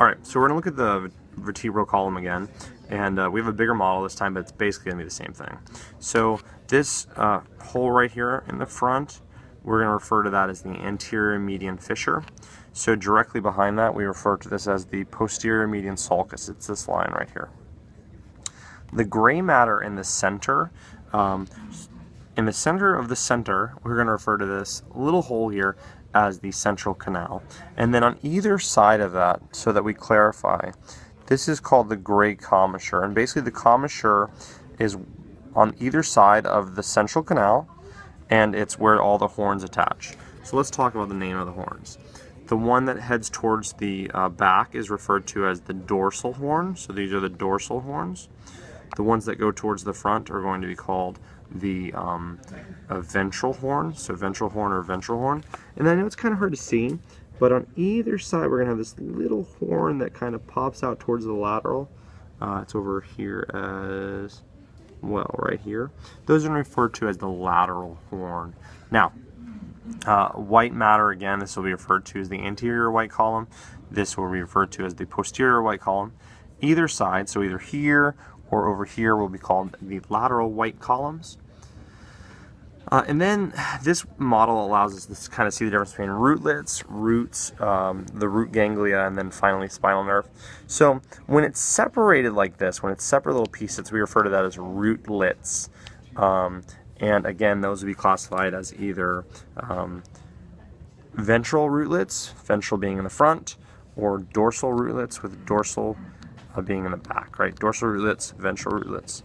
Alright, so we're going to look at the vertebral column again, and we have a bigger model this time, but it's basically going to be the same thing. So this hole right here in the front, we're going to refer to that as the anterior median fissure. So directly behind that, we refer to this as the posterior median sulcus. It's this line right here. The gray matter in the center, of the center, we're going to refer to this little hole here as the central canal. And then on either side of that, so that we clarify, this is called the gray commissure. And basically the commissure is on either side of the central canal, and it's where all the horns attach. So let's talk about the name of the horns. The one that heads towards the back is referred to as the dorsal horn. So these are the dorsal horns. The ones that go towards the front are going to be called the ventral horn, so ventral horn or ventral horn. And I know it's kind of hard to see, but on either side we're going to have this little horn that kind of pops out towards the lateral. It's over here as well, right here. Those are referred to as the lateral horn. Now, white matter, again, this will be referred to as the anterior white column. This will be referred to as the posterior white column. Either side, so either here or over here, will be called the lateral white columns. And then this model allows us to kind of see the difference between rootlets, roots, the root ganglia, and then finally spinal nerve. So when it's separated like this, when it's separate little pieces, we refer to that as rootlets. And again, those would be classified as either ventral rootlets, ventral being in the front, or dorsal rootlets with dorsal being in the back, right? Dorsal rootlets, ventral rootlets.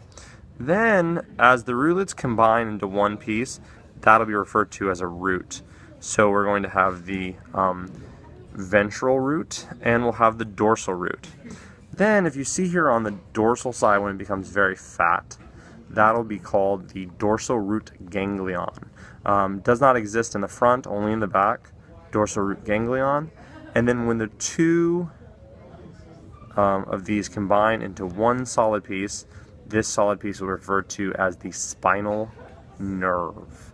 Then, as the rootlets combine into one piece, that'll be referred to as a root. So we're going to have the ventral root, and we'll have the dorsal root. Then, if you see here on the dorsal side, when it becomes very fat, that'll be called the dorsal root ganglion. Does not exist in the front, only in the back, dorsal root ganglion. And then when the two of these combine into one solid piece, this solid piece will be referred to as the spinal nerve.